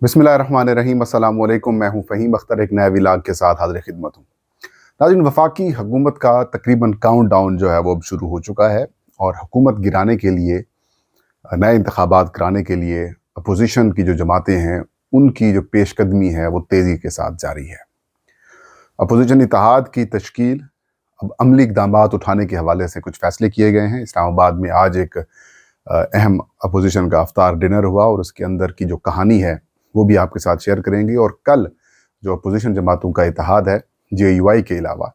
बिस्मिल्लाहिर्रहमानिर्रहीम। अस्सलाम वालेकुम। मैं हूं फ़हीम अख्तर, एक नए व्लॉग के साथ हाज़िर खिदमत हूं। नाज़रीन, वफाकी हुकूमत का तकरीबन काउंटडाउन जो है वो अब शुरू हो चुका है और हुकूमत गिराने के लिए, नए इंतखाबात कराने के लिए अपोजिशन की जो जमातें हैं उनकी जो पेशकदमी है वो तेज़ी के साथ जारी है। अपोजिशन इत्तेहाद की तश्कील, अब अमली इक़दामात उठाने के हवाले से कुछ फ़ैसले किए गए हैं। इस्लामाबाद में आज एक अहम अपोजिशन का इफ्तार डिनर हुआ और उसके अंदर की जो कहानी है वो भी आपके साथ शेयर करेंगे। और कल जो अपोजिशन जमातों का इत्तेहाद है, JUI के अलावा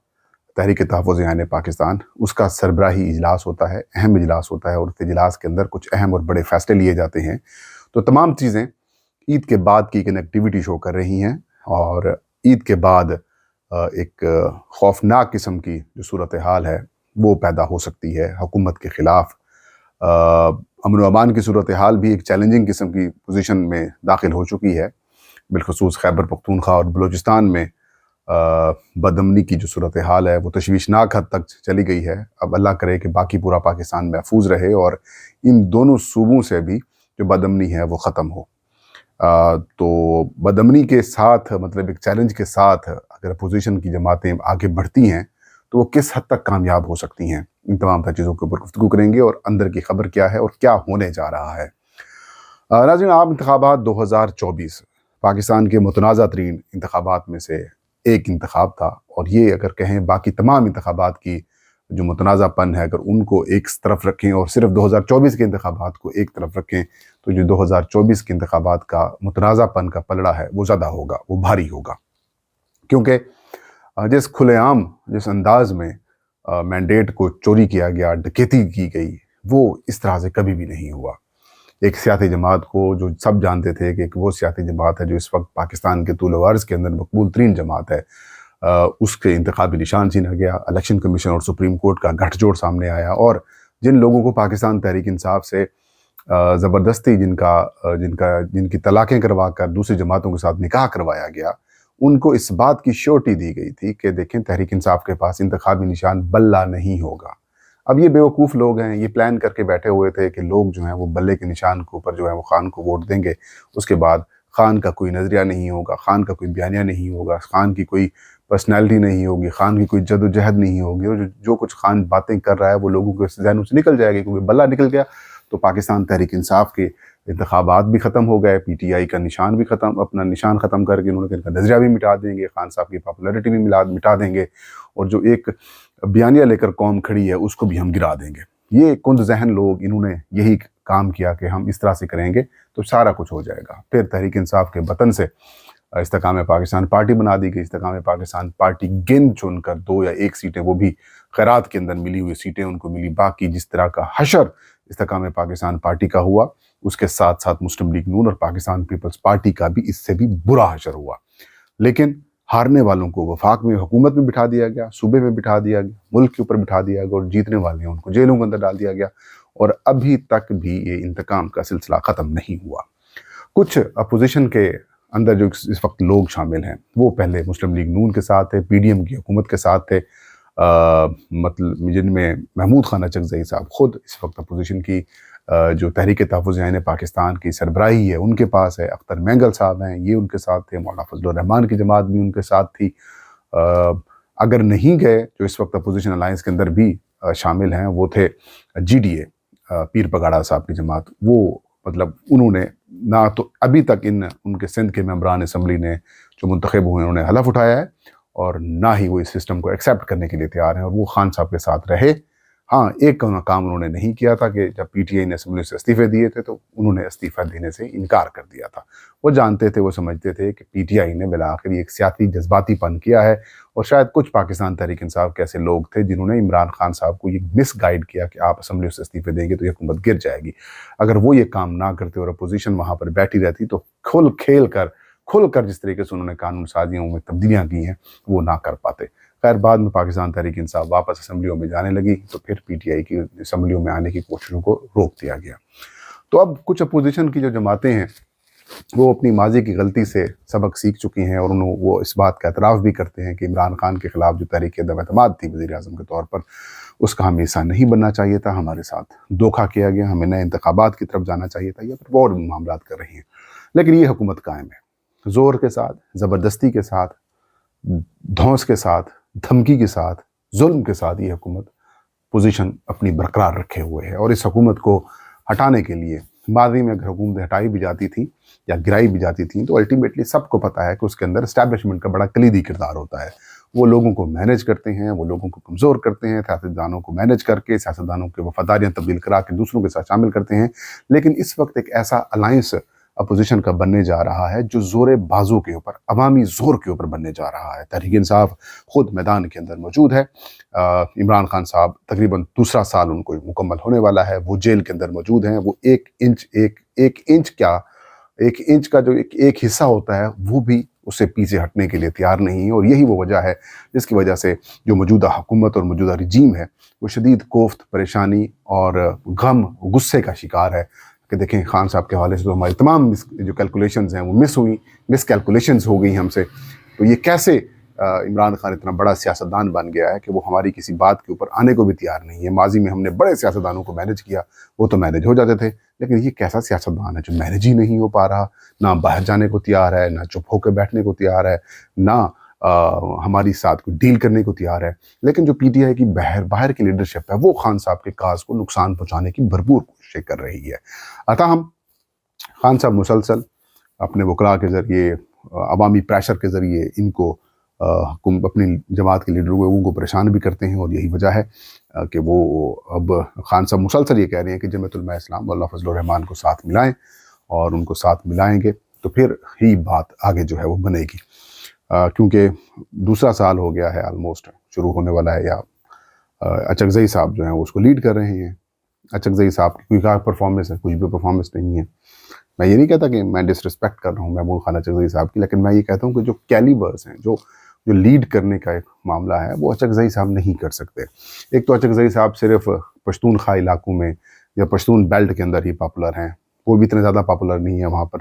तहरीक तहफ़्फ़ुज़ ऐन पाकिस्तान, उसका सरबराही इजलास होता है, अहम इजलास होता है और उस इजलास के अंदर कुछ अहम और बड़े फ़ैसले लिए जाते हैं। तो तमाम चीज़ें ईद के बाद की कनेक्टिविटी शो कर रही हैं और ईद के बाद एक खौफनाक किस्म की जो सूरत हाल है वो पैदा हो सकती है हुकूमत के ख़िलाफ़। अमन व अमान की सूरत हाल भी एक चैलेंजिंग किस्म की पोजीशन में दाखिल हो चुकी है। बिलखुसूस खैबर पख्तूनख्वा और बलूचिस्तान में बदअमनी की जो सूरत हाल है वो तशवीशनाक हद तक चली गई है। अब अल्लाह करे कि बाकी पूरा पाकिस्तान महफूज रहे और इन दोनों सूबों से भी जो बदअमनी है वो ख़त्म हो। तो बदअमनी के साथ, मतलब एक चैलेंज के साथ अगर अपोजिशन की जमातें आगे बढ़ती हैं तो वो किस हद तक कामयाब हो सकती हैं, इन तमाम चीज़ों के ऊपर गुफ्तगू करेंगे और अंदर की खबर क्या है और क्या होने जा रहा है। नाज़रीन, आम इंतखाबात 2024 पाकिस्तान के मुतनाज़ा तरीन इंतखाबात में से एक इंतखाब था और ये अगर कहें बाकी तमाम इंतखाबात की जो मुतनाज़ापन है, अगर उनको एक तरफ रखें और सिर्फ 2024 के इंतखाबात को एक तरफ रखें तो जो 2024 के इंतखाबात का मुतनाज़ापन का पलड़ा है वो ज़्यादा होगा, वो भारी होगा। क्योंकि जिस खुलेआम, जिस अंदाज में मैंडेट को चोरी किया गया, डकैती की गई, वो इस तरह से कभी भी नहीं हुआ। एक सियासी जमात को जो सब जानते थे कि वो सियासी जमात है जो इस वक्त पाकिस्तान के तूल व अर्ज़ के अंदर मकबूल तरीन जमात है, उसके इंतखाबी निशान छीना गया। इलेक्शन कमीशन और सुप्रीम कोर्ट का गठजोड़ सामने आया और जिन लोगों को पाकिस्तान तहरीक इंसाफ से ज़बरदस्ती जिनकी तलाक़ें करवा कर दूसरी जमातों के साथ निकाह करवाया गया, उनको इस बात की श्योरिटी दी गई थी कि देखें, तहरीक इंसाफ के पास इंतखाबी निशान बल्ला नहीं होगा। अब ये बेवकूफ़ लोग हैं, ये प्लान करके बैठे हुए थे कि लोग जो हैं वो बल्ले के निशान के ऊपर जो है वो खान को वोट देंगे। उसके बाद खान का कोई नज़रिया नहीं होगा, खान का कोई बयानिया नहीं होगा, खान की कोई पर्सनैलिटी नहीं होगी, खान की कोई जदोजहद नहीं होगी और जो कुछ खान बातें कर रहा है वो लोगों के ज़हनों से निकल जाएगी। क्योंकि बल्ला निकल गया तो पाकिस्तान तहरीक इंसाफ के इंतखाबात भी ख़त्म हो गए, PTI का निशान भी ख़त्म, अपना निशान ख़त्म करके उन्होंने इनका नज़रिया भी मिटा देंगे, खान साहब की पॉपुलैरिटी भी मिटा देंगे और जो एक बयानिया लेकर कौम खड़ी है उसको भी हम गिरा देंगे। ये कुंद जहन लोग, इन्होंने यही काम किया कि हम इस तरह से करेंगे तो सारा कुछ हो जाएगा। फिर तहरीक इंसाफ के वतन से इस्तेकाम पाकिस्तान पार्टी बना दी गई। इस्तेकाम पाकिस्तान पार्टी गिन चुन कर 2 या 1 सीटें, वो भी खैरात के अंदर मिली हुई सीटें उनको मिली। बाकी जिस तरह का हशर इस्तेकाम पाकिस्तान पार्टी का हुआ, उसके साथ साथ मुस्लिम लीग नून और पाकिस्तान पीपल्स पार्टी का भी इससे भी बुरा हशर हुआ। लेकिन हारने वालों को वफाक में, हुकूमत में बिठा दिया गया, सूबे में बिठा दिया गया, मुल्क के ऊपर बिठा दिया गया और जीतने वाले हैं उनको जेलों के अंदर डाल दिया गया और अभी तक भी ये इंतकाम का सिलसिला ख़त्म नहीं हुआ। कुछ अपोजिशन के अंदर जो इस वक्त लोग शामिल हैं वो पहले मुस्लिम लीग नून के साथ थे, PDM की हुकूमत के साथ थे, मतलब जिनमें महमूद खान अचकज़ई साहब खुद इस वक्त अपोजिशन की जो तहरीक तहफ़्फ़ुज़ ऐन पाकिस्तान की सरबराही है उनके पास है। अख्तर मैंगल साहब हैं, ये उनके साथ थे। मौलाना फजलुर रहमान की जमात भी उनके साथ थी। अगर नहीं गए, जो इस वक्त अपोजिशन अलायंस के अंदर भी शामिल हैं, वो थे GDA, पीर पगाड़ा साहब की जमात। वो मतलब उन्होंने ना तो अभी तक उनके सिंध के मेंबरान असम्बली ने जो मुंतखब हुए उन्होंने हलफ उठाया है और ना ही वो इस सिस्टम को एक्सेप्ट करने के लिए तैयार हैं और वो खान साहब के साथ रहे। हाँ, एक काम उन्होंने नहीं किया था कि जब PTI ने असम्बली से इस्तीफ़े दिए थे तो उन्होंने इस्तीफ़ा देने से इनकार कर दिया था। वो जानते थे, वो समझते थे कि PTI ने बिलाखिर एक सियासी जज्बातीपन किया है और शायद कुछ पाकिस्तान तहरीक इंसाफ के ऐसे लोग थे जिन्होंने इमरान खान साहब को ये मिसगाइड किया कि आप असम्बली से इस्तीफ़े देंगे तो ये हुकूमत गिर जाएगी। अगर वो ये काम ना करते और अपोजिशन वहाँ पर बैठी रहती तो खुल कर जिस तरीके से उन्होंने कानून साजियों में तब्दीलियाँ की हैं वो ना कर पाते। खैर, बाद में पाकिस्तान तहरीक इंसाफ वापस असम्बलियों में जाने लगी तो फिर PTI की असम्बलियों में आने की कोशिशों को रोक दिया गया। तो अब कुछ अपोजिशन की जो जमातें हैं वो अपनी माजी की गलती से सबक सीख चुकी हैं और वो इस बात का एतराफ़ भी करते हैं कि इमरान खान के ख़िलाफ़ जो तहरीक अदम-एतमाद थी वज़ीर आज़म के तौर पर, उसका हमें हिस्सा नहीं बनना चाहिए था, हमारे साथ धोखा किया गया, हमें नए इंतखाबात की तरफ जाना चाहिए था, या फिर और मामलात कर रही हैं। लेकिन ये हुकूमत कायम है, ज़ोर के साथ, ज़बरदस्ती के साथ, धौंस के साथ, धमकी के साथ, जुल्म के साथ ये हुकूमत पोजीशन अपनी बरकरार रखे हुए है। और इस हुकूमत को हटाने के लिए माजी में अगर हुकूमतें हटाई भी जाती थी या गिराई भी जाती थी तो अल्टीमेटली सबको पता है कि उसके अंदर एस्टैब्लिशमेंट का बड़ा कलीदी किरदार होता है। वो लोगों को मैनेज करते हैं, वो लोगों को कमज़ोर करते हैं, सियासतदानों को मैनेज करके सियासतदानों की वफादारियाँ तब्दील करा के दूसरों के साथ शामिल करते हैं। लेकिन इस वक्त एक ऐसा अलायंस अपोजिशन का बनने जा रहा है जो ज़ोर बाजू के ऊपर, अवामी ज़ोर के ऊपर बनने जा रहा है। तहरीक इंसाफ खुद मैदान के अंदर मौजूद है। इमरान खान साहब तकरीबन दूसरा साल उनको मुकम्मल होने वाला है, वो जेल के अंदर मौजूद हैं। वो एक इंच का जो एक हिस्सा होता है वो भी उससे पीछे हटने के लिए तैयार नहीं है। और यही वो वजह है जिसकी वजह से जो मौजूदा हुकूमत और मौजूदा रजीम है वो शदीद कोफ्त, परेशानी और गम, गुस्से का शिकार है कि देखें खान साहब के हवाले से तो हमारी तमाम जो कैलकुलेशंस हैं वो मिस कैलकुलेशंस हो गई हमसे। तो ये कैसे इमरान खान इतना बड़ा सियासतदान बन गया है कि वो हमारी किसी बात के ऊपर आने को भी तैयार नहीं है। माजी में हमने बड़े सियासतदानों को मैनेज किया, वो तो मैनेज हो जाते थे, लेकिन ये कैसा सियासतदान है जो मैनेज ही नहीं हो पा रहा, ना बाहर जाने को तैयार है, ना चुप होकर बैठने को तैयार है, ना हमारी साथ कोई डील करने को तैयार है। लेकिन जो पीटीआई की बाहर की लीडरशिप है वो खान साहब के काज को नुकसान पहुँचाने की भरपूर कोशिशें कर रही है। अतः हम खान साहब मुसलसल अपने वकला के ज़रिए, अवामी प्रेशर के ज़रिए इनको अपनी जमात के लोगों को परेशान भी करते हैं। और यही वजह है कि वो अब खान साहब मुसलसल ये कह रहे हैं कि जमीयत उलमा इस्लाम मौलाना फजलुर रहमान को साथ मिलाएं, और उनको साथ मिलाएंगे तो फिर ही बात आगे जो है वो बनेगी। क्योंकि दूसरा साल हो गया है, ऑलमोस्ट शुरू होने वाला है, या अचकज़ई साहब जो हैं वो उसको लीड कर रहे हैं। अचकज़ई साहब की कोई क्या परफॉर्मेंस है, कुछ भी परफॉर्मेंस नहीं है। मैं ये नहीं कहता कि मैं डिसरिस्पेक्ट कर रहा हूँ महमूद खान अचकज़ई साहब की, लेकिन मैं ये कहता हूँ कि जो कैलिबर्स हैं, जो लीड करने का एक मामला है वो अचकज़ई साहब नहीं कर सकते। एक तो अचकज़ई साहब सिर्फ पश्तूनख्वा इलाकों में या पश्तून बेल्ट के अंदर ही पॉपुलर हैं, वो भी इतने ज़्यादा पॉपुलर नहीं है। वहाँ पर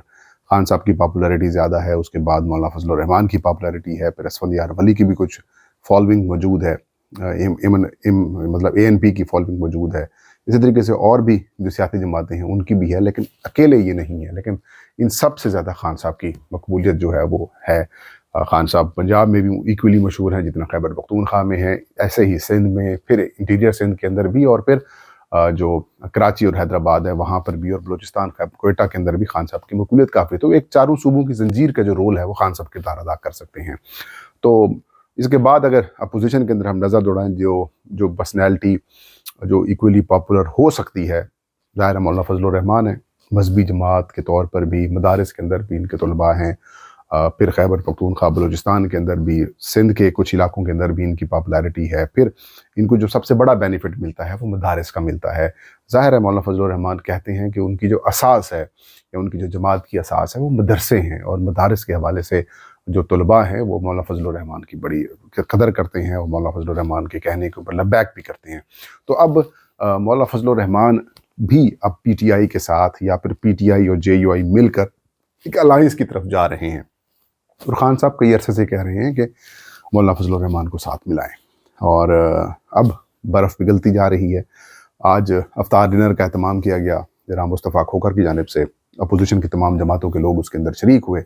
खान साहब की पॉपुलैरिटी ज़्यादा है, उसके बाद मौलाना फजलुर रहमान की पॉपुलैरिटी है, फिर असफंद यार वली की भी कुछ फॉलोइंग मौजूद है, मतलब ANP की फॉलोइंग मौजूद है। इसी तरीके से और भी जो सियासी जमातें हैं उनकी भी है, लेकिन अकेले ये नहीं है। लेकिन इन सब से ज़्यादा खान साहब की मकबूलियत जो है वो है। खान साहब पंजाब में भी इक्वली मशहूर हैं जितना खैबर पख्तूनख्वा में है, ऐसे ही सिंध में, फिर इंटीरियर सिंध के अंदर भी, और फिर जो कराची और हैदराबाद है वहाँ पर भी, और बलूचिस्तान कोयटा के अंदर भी खान साहब की मकबूलियत काफ़ी। तो एक चारों सूबों की जंजीर का जो रोल है वो खान साहब किरदार अदा कर सकते हैं। तो इसके बाद अगर अपोजिशन के अंदर हम नज़र दौड़ाएं, जो पर्सनैलिटी जो इक्वली पॉपुलर हो सकती है, ज़ाहिर मौलाना फजलुर रहमान है, मजहबी जमात के तौर पर भी, मदारिस के अंदर भी इनके तलबा हैं, फिर खैबर पख्तूनख्वा बलूचिस्तान के अंदर भी, सिंध के कुछ इलाकों के अंदर भी इनकी पॉपुलैरिटी है। फिर इनको जो सबसे बड़ा बेनिफिट मिलता है वो मदारिस का मिलता है। ज़ाहिर है मौलाना फजलुर रहमान कहते हैं कि उनकी जो असास है या उनकी जो जमात की असास है वो मदरसे हैं, और मदारिस के हवाले से जो तलबा हैं वो मौलाना फजलुर रहमान की बड़ी कदर करते हैं और मौलाना फजलुर रहमान के कहने के ऊपर लबैक भी करते हैं। तो अब मौलाना फजलुर रहमान भी अब PTI के साथ या फिर PTI और JUI मिलकर एक अलायंस की तरफ जा रहे हैं। और खान साहब कई अरसे से कह रहे हैं कि मौलाना फजलुर रहमान को साथ मिलाएं, और अब बर्फ़ पिघलती जा रही है। आज अफ्तार डिनर का एहतमाम किया गया जनाब मुस्तफ़ा खोखर की जानिब से, अपोजिशन की तमाम जमातों के लोग उसके अंदर शरीक हुए,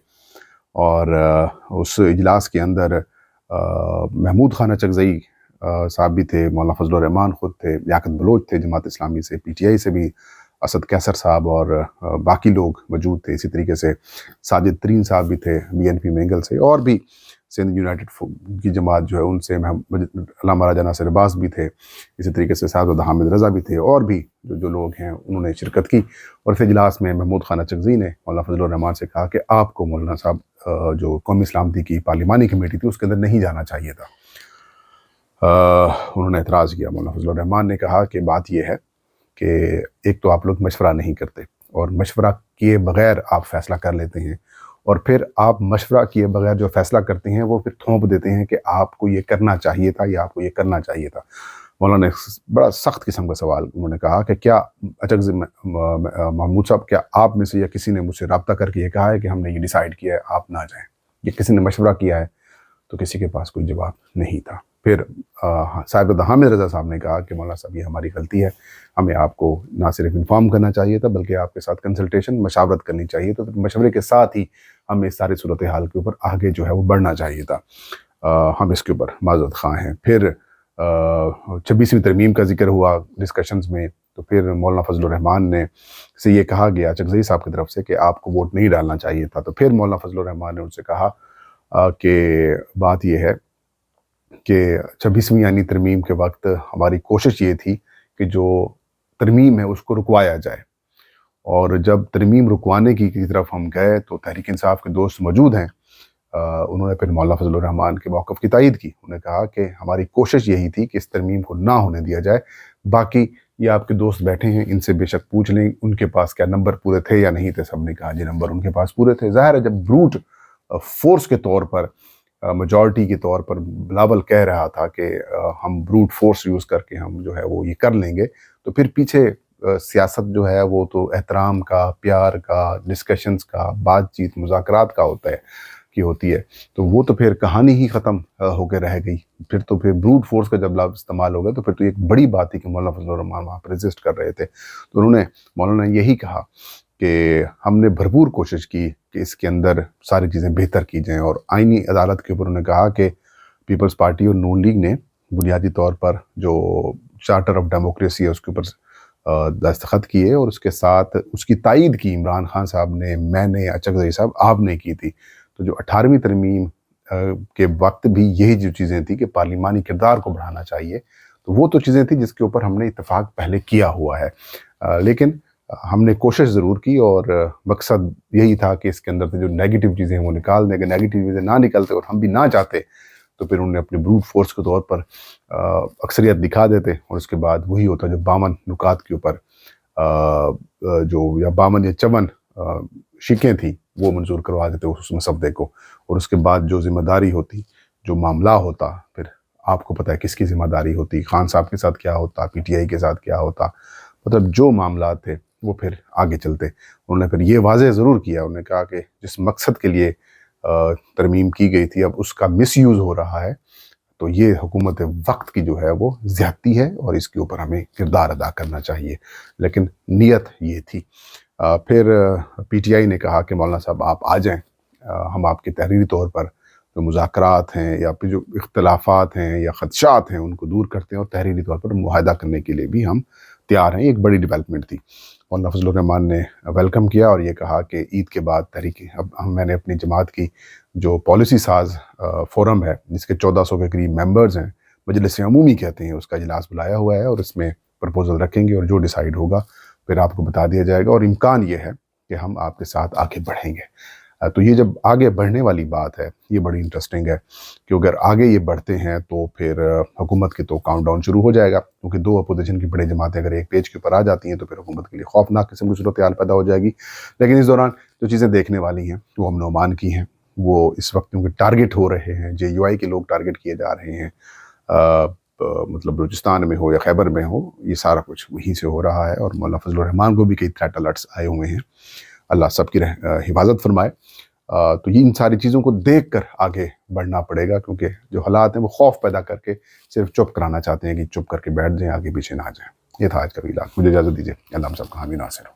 और उस इजलास के अंदर महमूद खान अचकज़ई साहब भी थे, मौलाना फजलुर रहमान ख़ुद थे, याकत बलोच थे जमात इस्लामी से, PTI से भी असद कैसर साहब और बाकी लोग मौजूद थे। इसी तरीके से साजिद तरीन साहब भी थे BNP मेंगल से, और भी सिंध यूनाइटेड की जमात जो है उनसे अल्लामा राजा नासिर अब्बास भी थे। इसी तरीके से साहब हामिद रज़ा भी थे, और भी जो लोग हैं उन्होंने शिरकत की। और इस इजलास में महमूद खान अचकज़ई ने मौलाना फजलुर रहमान से कहा कि आपको मौलाना साहब जो कौमी सलामती की पार्लिमानी कमेटी थी उसके अंदर नहीं जाना चाहिए था। उन्होंने एतराज़ किया। मौलाना फजलुर रहमान ने कहा कि बात यह है कि एक तो आप लोग मशवरा नहीं करते, और मशवरा किए बग़ैर आप फ़ैसला कर लेते हैं, और फिर आप मशवरा किए बग़ैर जो फ़ैसला करते हैं वो फिर थोप देते हैं कि आपको ये करना चाहिए था या आपको ये करना चाहिए था। मौलाना ने बड़ा सख्त किस्म का सवाल उन्होंने कहा कि क्या महमूद साहब, क्या आप में से या किसी ने मुझसे रब्ता करके ये कहा है कि हमने ये डिसाइड किया है आप ना जाएं? ये किसी ने मशवरा किया है? تو کسی کے پاس کوئی جواب نہیں تھا۔ پھر صاحب حامد رضا صاحب نے کہا کہ مولانا صاحب یہ ہماری غلطی ہے، ہمیں آپ کو نہ صرف انفارم کرنا چاہیے تھا بلکہ آپ کے ساتھ کنسلٹیشن مشاورت کرنی چاہیے، تو پھر مشورے کے ساتھ ہی ہمیں اس ساری صورتحال کے اوپر آگے جو ہے وہ بڑھنا چاہیے تھا۔ ہم اس کے اوپر معذرت خواہ ہیں۔ پھر 26ویں ترمیم کا ذکر ہوا ڈسکشنز میں، تو پھر مولانا فضل الرحمان نے سے یہ کہا گیا چکزئی صاحب کی طرف سے کہ آپ کو ووٹ نہیں ڈالنا چاہیے تھا، تو پھر مولانا فضل الرحمان نے ان سے کہا کہ بات یہ ہے کہ 26ویں یعنی ترمیم کے وقت ہماری کوشش یہ تھی کہ جو ترمیم ہے اس کو رکوایا جائے، اور جب ترمیم رکوانے کی طرف ہم گئے تو تحریک انصاف کے دوست موجود ہیں، انہوں نے پھر مولانا فضل الرحمان کے موقف کی تائید کی۔ انہوں نے کہا کہ ہماری کوشش یہی تھی کہ اس ترمیم کو نہ ہونے دیا جائے، باقی یہ آپ کے دوست بیٹھے ہیں، ان سے بے شک پوچھ لیں ان کے پاس کیا نمبر پورے تھے یا نہیں تھے۔ سب نے کہا جی نمبر ان کے پاس پورے تھے۔ ظاہر ہے جب بروٹ فورس کے طور پر میجورٹی کے طور پر بلاول کہہ رہا تھا کہ ہم بروٹ فورس یوز کر کے ہم جو ہے وہ یہ کر لیں گے، تو پھر پیچھے سیاست جو ہے وہ تو احترام کا، پیار کا، ڈسکشنز کا، بات چیت، مذاکرات کا ہوتی ہے، تو وہ تو پھر کہانی ہی ختم ہو کے رہ گئی۔ پھر بروٹ فورس کا جب لفظ استعمال ہو گیا تو پھر تو ایک بڑی بات تھی کہ مولانا فضل الرحمان وہاں پر ریزسٹ کر رہے تھے، تو مولانا نے یہی کہا کہ ہم نے بھرپور کوشش کی کہ اس کے اندر ساری چیزیں بہتر کی جائیں، اور آئینی عدالت کے اوپر انہوں نے کہا کہ پیپلز پارٹی اور نون لیگ نے بنیادی طور پر جو چارٹر آف ڈیموکریسی ہے اس کے اوپر دستخط کیے، اور اس کے ساتھ اس کی تائید کی عمران خان صاحب نے، میں نے، چکزئی صاحب آپ نے کی تھی۔ تو جو 18ویں ترمیم کے وقت بھی یہی جو چیزیں تھیں کہ پارلیمانی کردار کو بڑھانا چاہیے، تو وہ تو چیزیں تھیں جس کے اوپر ہم نے اتفاق پہلے کیا ہوا ہے، لیکن ہم نے کوشش ضرور کی، اور مقصد یہی تھا کہ اس کے اندر سے جو نیگیٹو چیزیں ہیں وہ نکال دیں۔ کہ نیگیٹو چیزیں نہ نکلتے اور ہم بھی نہ چاہتے تو پھر انہوں نے اپنے بروٹ فورس کے طور پر اکثریت دکھا دیتے، اور اس کے بعد وہی ہوتا جو 52 نکات کے اوپر یا 52 یا 54 شکیں تھیں وہ منظور کروا دیتے اس مسودے کو، اور اس کے بعد جو ذمہ داری ہوتی، جو معاملہ ہوتا، پھر آپ کو پتہ ہے کس کی ذمہ داری ہوتی، خان صاحب کے ساتھ کیا ہوتا، پی ٹی آئی کے ساتھ کیا ہوتا، مطلب جو معاملات تھے وہ پھر آگے چلتے۔ انہوں نے پھر یہ واضح ضرور کیا، انہوں نے کہا کہ جس مقصد کے لیے ترمیم کی گئی تھی اب اس کا مس یوز ہو رہا ہے، تو یہ حکومت وقت کی جو ہے وہ زیادتی ہے، اور اس کے اوپر ہمیں کردار ادا کرنا چاہیے، لیکن نیت یہ تھی۔ پھر پی ٹی آئی نے کہا کہ مولانا صاحب آپ آ جائیں، ہم آپ کے تحریری طور پر جو مذاکرات ہیں یا پھر جو اختلافات ہیں یا خدشات ہیں ان کو دور کرتے ہیں، اور تحریری طور پر معاہدہ کرنے کے لیے بھی ہم تیار ہیں۔ ایک بڑی ڈیولپمنٹ تھی۔ مولانا فضل الرحمان نے ویلکم کیا اور یہ کہا کہ عید کے بعد میں نے اپنی جماعت کی جو پالیسی ساز فورم ہے جس کے 1400 کے قریب ممبرز ہیں، مجلس عمومی کہتے ہیں، اس کا اجلاس بلایا ہوا ہے، اور اس میں پرپوزل رکھیں گے، اور جو ڈیسائیڈ ہوگا پھر آپ کو بتا دیا جائے گا، اور امکان یہ ہے کہ ہم آپ کے ساتھ آگے بڑھیں گے۔ تو یہ جب آگے بڑھنے والی بات ہے یہ بڑی انٹرسٹنگ ہے، کہ اگر آگے یہ بڑھتے ہیں تو پھر حکومت کے تو کاؤنٹ ڈاؤن شروع ہو جائے گا، کیونکہ دو اپوزیشن کی بڑی جماعتیں اگر ایک پیج کے اوپر آ جاتی ہیں تو پھر حکومت کے لیے خوفناک قسم کی صورتحال پیدا ہو جائے گی۔ لیکن اس دوران جو چیزیں دیکھنے والی ہیں وہ امن و امان کی ہیں، وہ اس وقت کیونکہ ٹارگٹ ہو رہے ہیں، جے یو آئی کے لوگ ٹارگٹ کیے جا رہے ہیں، مطلب بلوچستان میں ہو یا خیبر میں ہو، یہ سارا کچھ وہیں سے ہو رہا ہے، اور مولانا فضل الرحمان کو بھی کئی تھریٹ الرٹس آئے ہوئے ہیں۔ اللہ سب کی حفاظت فرمائے۔ تو یہ ان ساری چیزوں کو دیکھ کر آگے بڑھنا پڑے گا، کیونکہ جو حالات ہیں وہ خوف پیدا کر کے صرف چپ کرانا چاہتے ہیں کہ چپ کر کے بیٹھ جائیں، آگے پیچھے نہ جائیں۔ یہ تھا آج کا ویلاگ، مجھے اجازت دیجیے۔ اللہ ہم سب کا حامی ناصر ہو۔